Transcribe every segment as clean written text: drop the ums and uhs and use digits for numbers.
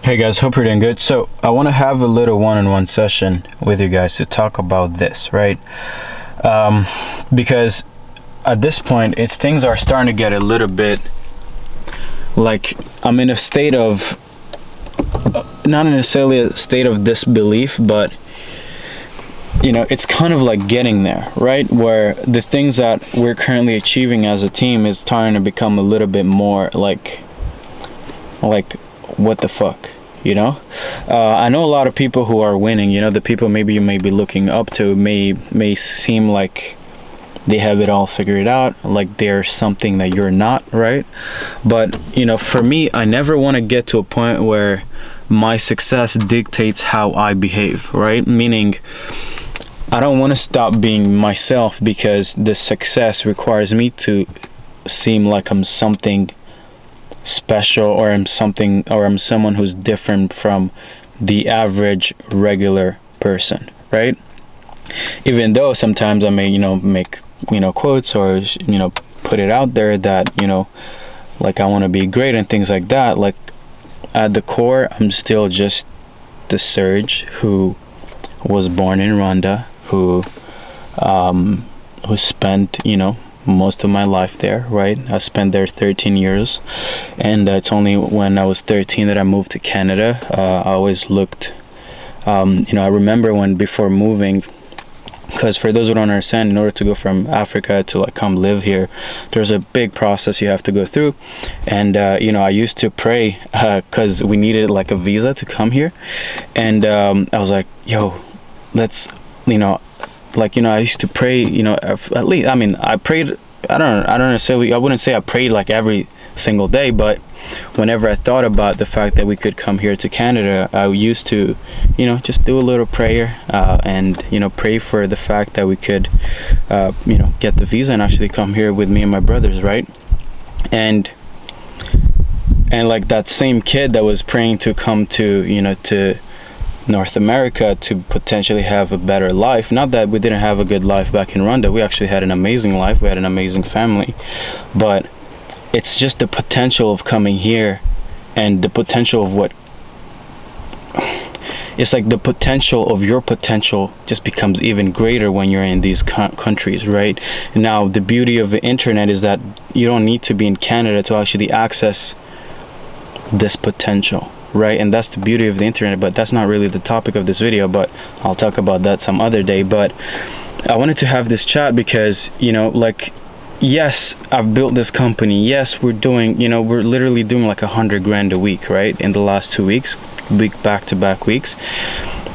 Hey guys, hope you're doing good. So I want to have a little one-on-one session with you guys to talk about this, right? Because at this point, things are starting to get a little bit like I'm in a state of not necessarily a state of disbelief, but it's kind of like getting there, right? Where the things that we're currently achieving as a team is starting to become a little bit more like what the fuck, I know a lot of people who are winning, the people maybe you may be looking up to may seem like they have it all figured out, like they're something that you're not, right? But for me, I never want to get to a point where my success dictates how I behave, right? Meaning I don't want to stop being myself because the success requires me to seem like I'm something special, or I'm someone who's different from the average regular person, right? Even though sometimes I may make quotes or put it out there that like I want to be great and things like that, like at the core I'm still just the Serge who was born in Rwanda, who spent most of my life there, right? I spent there 13 years, and it's only when I was 13 that I moved to Canada. I always looked, I remember when before moving, because for those who don't understand, in order to go from Africa to like come live here, there's a big process you have to go through. And I used to pray because we needed like a visa to come here, and I was like, yo, let's I used to pray, at least, I prayed, I wouldn't say I prayed like every single day, but whenever I thought about the fact that we could come here to Canada, I used to, just do a little prayer, and, pray for the fact that we could, get the visa and actually come here with me and my brothers, right? And like that same kid that was praying to come to, to North America to potentially have a better life. Not that we didn't have a good life back in Rwanda. We actually had an amazing life. We had an amazing family. But it's just the potential of coming here, and the potential of it's like the potential of your potential just becomes even greater when you're in these countries, right? Now, the beauty of the internet is that you don't need to be in Canada to actually access this potential, right? And that's the beauty of the internet, but that's not really the topic of this video, but I'll talk about that some other day. But I wanted to have this chat because yes, I've built this company. Yes, we're literally doing like $100,000 a week, right? In the last 2 weeks, back-to-back weeks.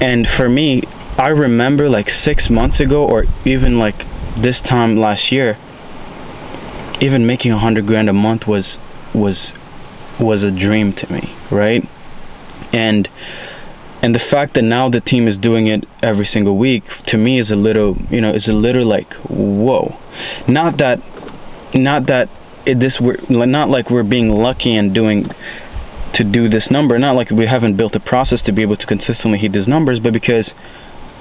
And for me, I remember like 6 months ago, or even like this time last year, even making $100,000 a month was a dream to me, right? And the fact that now the team is doing it every single week, to me is a little like, whoa. Not like we're being lucky and to do this number, not like we haven't built a process to be able to consistently hit these numbers, but because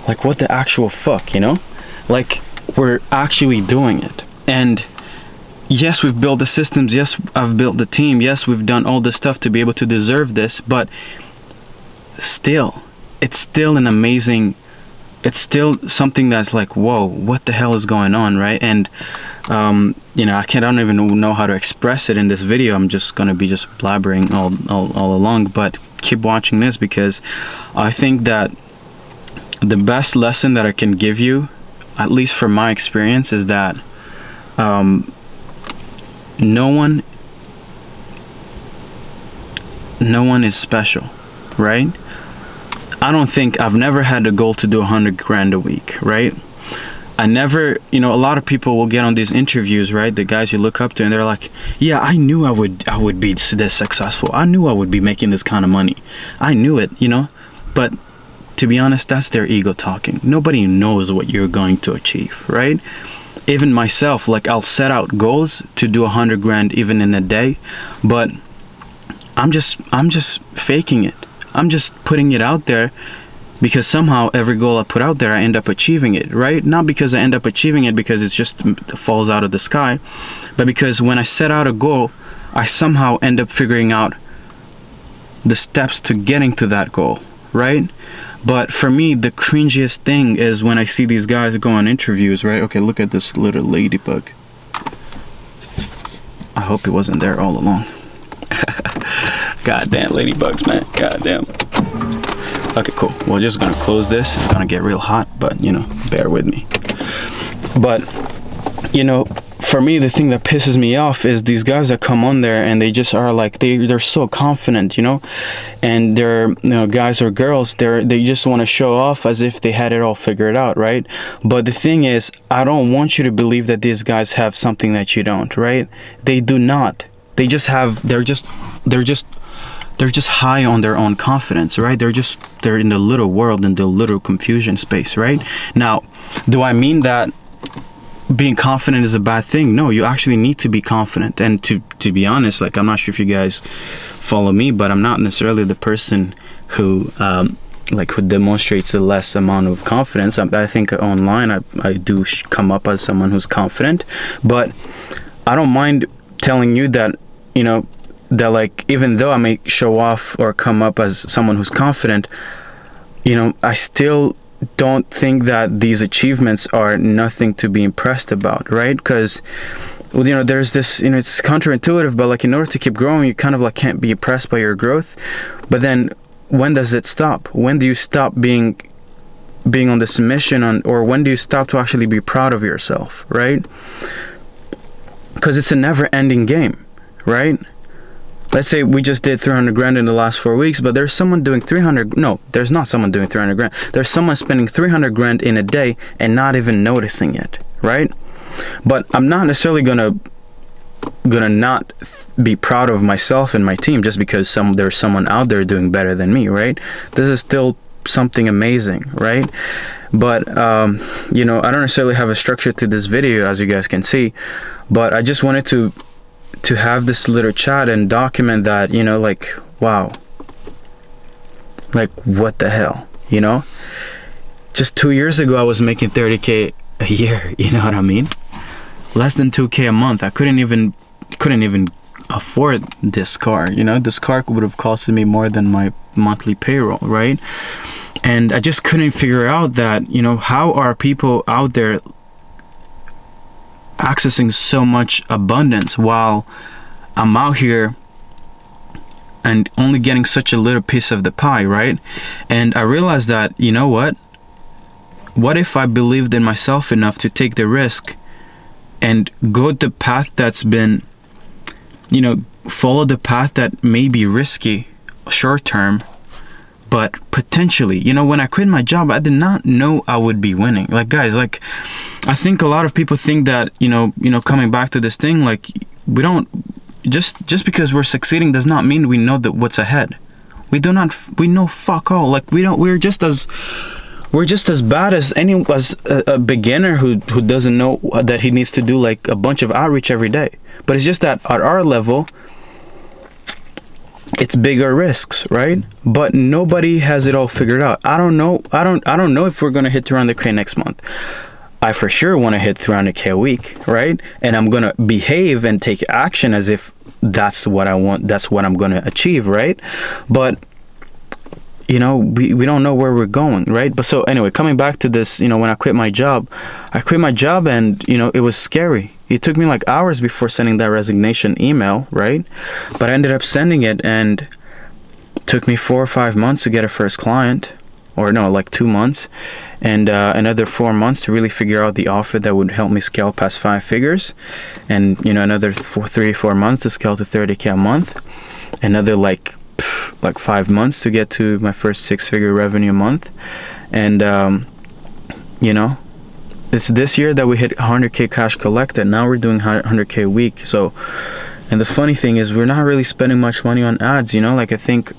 like what the actual fuck, like we're actually doing it. And yes, we've built the systems, yes, I've built the team, yes, we've done all this stuff to be able to deserve this, but still, it's still something that's like, whoa, what the hell is going on, right? And I don't even know how to express it in this video. I'm just gonna be just blabbering all along, but keep watching this, because I think that the best lesson that I can give you, at least from my experience, is that no one is special, right? I've never had a goal to do $100,000 a week, right? I never, a lot of people will get on these interviews, right? The guys you look up to, and they're like, yeah, I knew I would be this successful. I knew I would be making this kind of money. I knew it, but to be honest, that's their ego talking. Nobody knows what you're going to achieve, right? Even myself, like I'll set out goals to do $100,000 even in a day, but I'm just faking it. I'm just putting it out there because somehow every goal I put out there, I end up achieving it, right? Not because I end up achieving it because it just falls out of the sky, but because when I set out a goal, I somehow end up figuring out the steps to getting to that goal, right? But for me, the cringiest thing is when I see these guys go on interviews, right? Okay, look at this little ladybug. I hope he wasn't there all along. Goddamn ladybugs, man. Goddamn. Okay, cool. We're just gonna close this. It's gonna get real hot, but you know, bear with me. But you know, for me, the thing that pisses me off is these guys that come on there and they just are like, they're so confident, you know, and they're, you know, guys or girls, they just want to show off as if they had it all figured out, right? But the thing is, I don't want you to believe that these guys have something that you don't, right? They do not. They just have, they're just high on their own confidence, right? They're in the little world, in the little confusion space, right? Now, do I mean that being confident is a bad thing? No, you actually need to be confident. And to be honest, like, I'm not sure if you guys follow me, but I'm not necessarily the person who who demonstrates the less amount of confidence. I think online I do come up as someone who's confident, but I don't mind telling you that, you know, that like, even though I may show off or come up as someone who's confident, you know, I still don't think that these achievements are nothing to be impressed about, right? Because, well, you know, there's this, you know, it's counterintuitive, but like, in order to keep growing, you kind of like can't be impressed by your growth. But then when does it stop? When do you stop being on this mission or when do you stop to actually be proud of yourself, right? Because it's a never-ending game, right? Let's say we just did 300 grand in the last 4 weeks, but there's someone doing 300. No, there's not someone doing 300 grand. There's someone spending 300 grand in a day and not even noticing it, right? But I'm not necessarily gonna not be proud of myself and my team just because there's someone out there doing better than me, right? This is still something amazing, right? But you know, I don't necessarily have a structure to this video, as you guys can see, but I just wanted to have this little chat and document that, you know, like, wow, like, what the hell, you know? Just 2 years ago I was making 30K a year, you know what I mean? Less than 2K a month. I couldn't even afford this car, you know? This car would have costed me more than my monthly payroll, right? And I just couldn't figure out that, you know, how are people out there accessing so much abundance while I'm out here and only getting such a little piece of the pie, right? And I realized that, you know what if I believed in myself enough to take the risk and go the path that's been, you know, follow the path that may be risky short term, but potentially, you know, when I quit my job, I did not know I would be winning. Like, guys, like, I think a lot of people think that, you know, coming back to this thing, like, we don't, just because we're succeeding does not mean we know that what's ahead. We know fuck all. Like, we're just as bad as a beginner who doesn't know that he needs to do like a bunch of outreach every day. But it's just that at our level, it's bigger risks, right? But nobody has it all figured out. I don't know if we're gonna hit 300K next month. I for sure want to hit 300K a week, right? And I'm gonna behave and take action as if that's what I want, that's what I'm gonna achieve, right? But you know, we don't know where we're going, right? But so anyway, coming back to this, you know, when I quit my job and, you know, it was scary. It took me like hours before sending that resignation email, right? But I ended up sending it, and it took me 4 or 5 months to get a first client, or no, like 2 months, and another 4 months to really figure out the offer that would help me scale past 5 figures, and, you know, another 3 or 4 months to scale to 30K a month, another like 5 months to get to my first 6-figure revenue a month. And you know, it's this year that we hit 100K cash collected. Now we're doing 100K a week. So, and the funny thing is, we're not really spending much money on ads, you know? Like, I think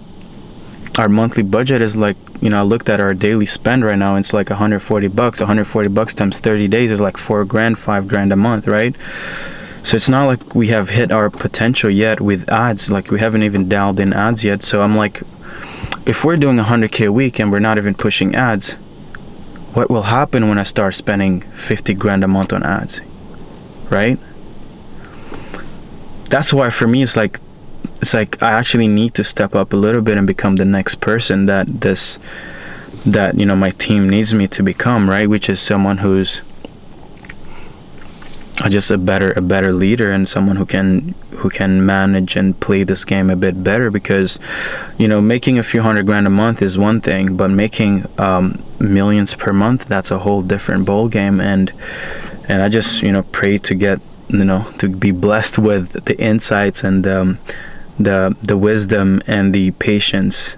our monthly budget is like, you know, I looked at our daily spend right now, it's like $140. $140 times 30 days is like $4 grand, $5 grand a month, right? So it's not like we have hit our potential yet with ads. Like, we haven't even dialed in ads yet. So I'm like, if we're doing 100K a week and we're not even pushing ads, what will happen when I start spending 50 grand a month on ads, right? That's why for me, it's like, it's like I actually need to step up a little bit and become the next person that my team needs me to become, right? Which is someone who's just a better leader, and someone who can manage and play this game a bit better. Because making a few $100,000 a month is one thing, but making millions per month, that's a whole different ball game. And I just pray to get to be blessed with the insights and the wisdom and the patience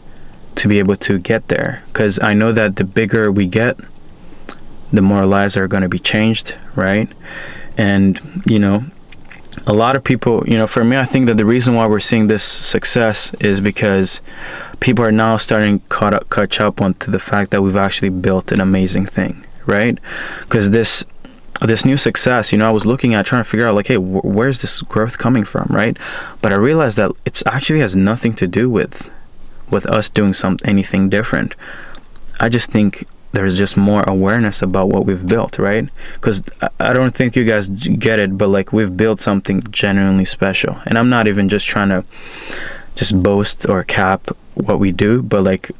to be able to get there. Because I know that the bigger we get, the more lives are going to be changed, right? And a lot of people, for me, I think that the reason why we're seeing this success is because people are now starting to catch up onto the fact that we've actually built an amazing thing, right? Because this new success, I was looking at trying to figure out, like, hey, where's this growth coming from, right? But I realized that it's actually has nothing to do with us doing anything different. I just think there's just more awareness about what we've built, right? Because I don't think you guys get it, but like, we've built something genuinely special. And I'm not even just trying to just boast or cap what we do, but like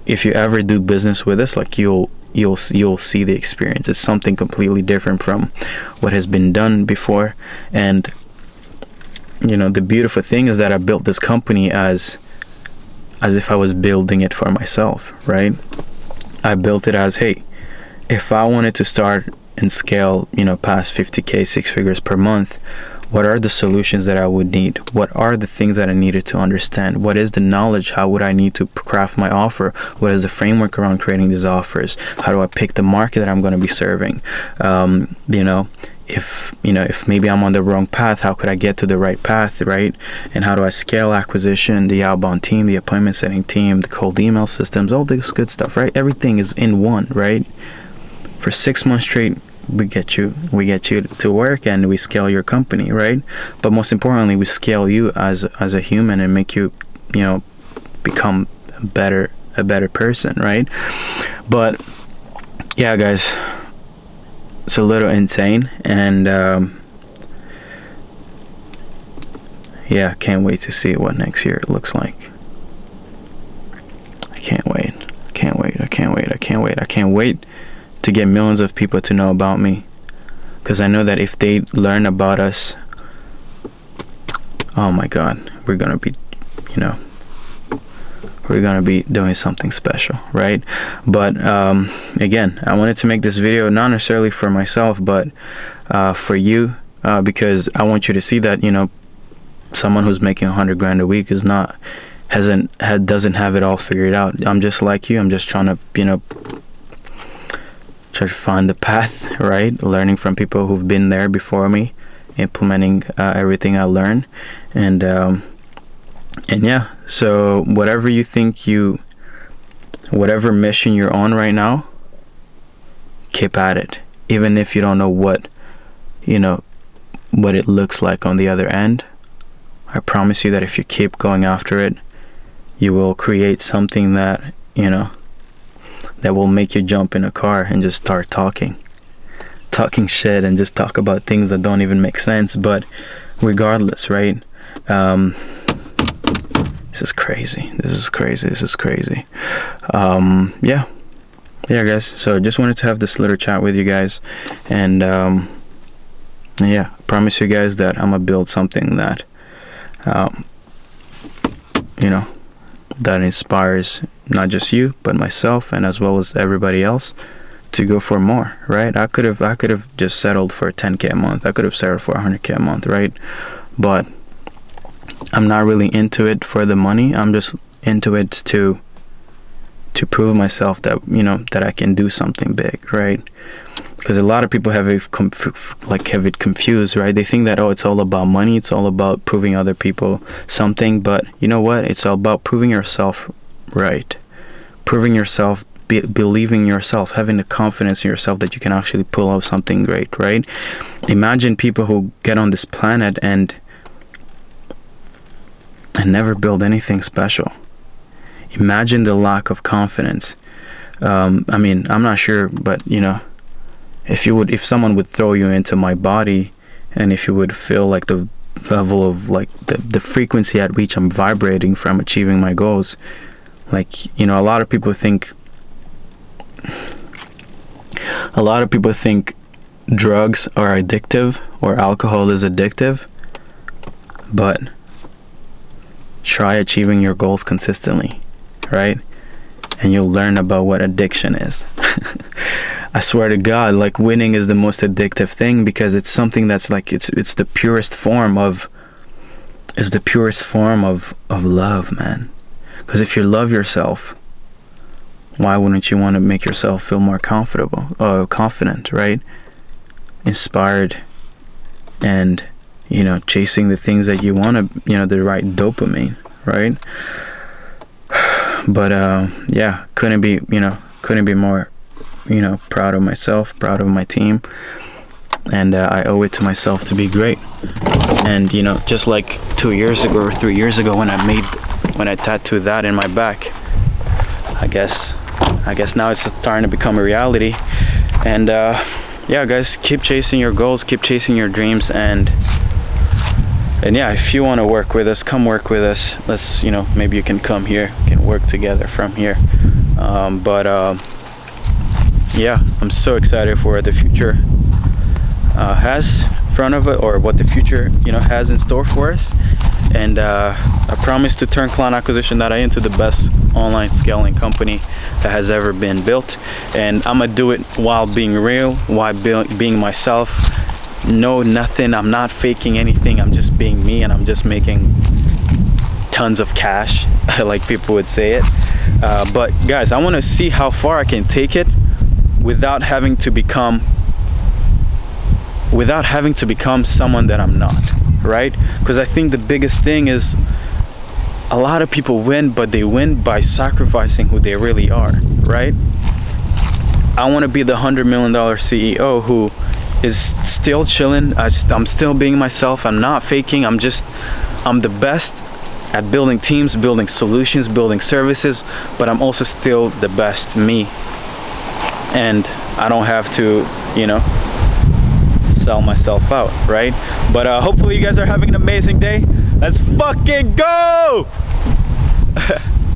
if you ever do business with us, like you'll see the experience. It's something completely different from what has been done before. And the beautiful thing is that I built this company as if I was building it for myself, right? I built it as, hey, if I wanted to start and scale, past 50K, 6 figures per month, what are the solutions that I would need? What are the things that I needed to understand? What is the knowledge? How would I need to craft my offer? What is the framework around creating these offers? How do I pick the market that I'm going to be serving? If maybe I'm on the wrong path, how could I get to the right path, right? And how do I scale acquisition, the outbound team, the appointment setting team, the cold email systems, all this good stuff, right? Everything is in one, right? For 6 months straight, we get you to work, and we scale your company, right? But most importantly, we scale you as a human and make you, become a better person, right? But yeah, guys, it's a little insane, and yeah, can't wait to see what next year looks like. I can't wait to get millions of people to know about me, because I know that if they learn about us, oh my god, we're gonna be doing something special, right? But again, I wanted to make this video not necessarily for myself, but for you, because I want you to see that someone who's making $100,000 a week doesn't have it all figured out. I'm just like you. I'm just trying to try to find the path, right? Learning from people who've been there before me, implementing everything I learned, and yeah. So whatever you think whatever mission you're on right now, keep at it. Even if you don't know what it looks like on the other end, I promise you that if you keep going after it, you will create something that that will make you jump in a car and just start talking shit and just talk about things that don't even make sense. But regardless, right? This is crazy. Yeah, guys. So just wanted to have this little chat with you guys, and yeah, I promise you guys that I'm gonna build something that that inspires not just you, but myself, and as well as everybody else, to go for more, right? I could have just settled for 10K a month. I could have settled for 100K a month, right? But I'm not really into it for the money. I'm just into it to prove myself that that I can do something big, right? Because a lot of people have it confused, right? They think that, oh, it's all about money, it's all about proving other people something. But you know what? It's all about proving yourself right, proving yourself, believing in yourself, having the confidence in yourself that you can actually pull off something great, right? Imagine people who get on this planet and never build anything special. Imagine the lack of confidence. I mean, I'm not sure, but if someone would throw you into my body, and if you would feel like the level of like the frequency at which I'm vibrating from achieving my goals. Like, you know, a lot of people think drugs are addictive or alcohol is addictive, but try achieving your goals consistently, right? And you'll learn about what addiction is. I swear to God, like, winning is the most addictive thing, because it's something that's like, it's the purest form of love, man. Because if you love yourself, why wouldn't you want to make yourself feel more confident, right? Inspired, and, you know, chasing the things that you want to, you know, the right dopamine, right? But yeah, couldn't be more, you know, proud of myself, proud of my team, and I owe it to myself to be great. And, you know, just like 2 years ago or 3 years ago when I tattooed that in my back, I guess now it's starting to become a reality. And yeah, guys, keep chasing your goals, keep chasing your dreams, and yeah, if you want to work with us, come work with us. Let's, you know, maybe you can come here, we can work together from here. But yeah, I'm so excited for what the future has in front of it, or what the future, you know, has in store for us. And I promise to turn Clown.Acquisition.ai into the best online scaling company that has ever been built. And I'm gonna do it while being real, while being myself. No, nothing, I'm not faking anything, I'm just being me, and I'm just making tons of cash, like people would say it. But guys, I want to see how far I can take it without having to become someone that I'm not, right? Because I think the biggest thing is, a lot of people win, but they win by sacrificing who they really are, right? I want to be the $100 million CEO who is still chilling. I'm still being myself. I'm not faking. I'm the best at building teams, building solutions, building services, but I'm also still the best me. And I don't have to, you know, sell myself out, right? But hopefully you guys are having an amazing day. Let's fucking go!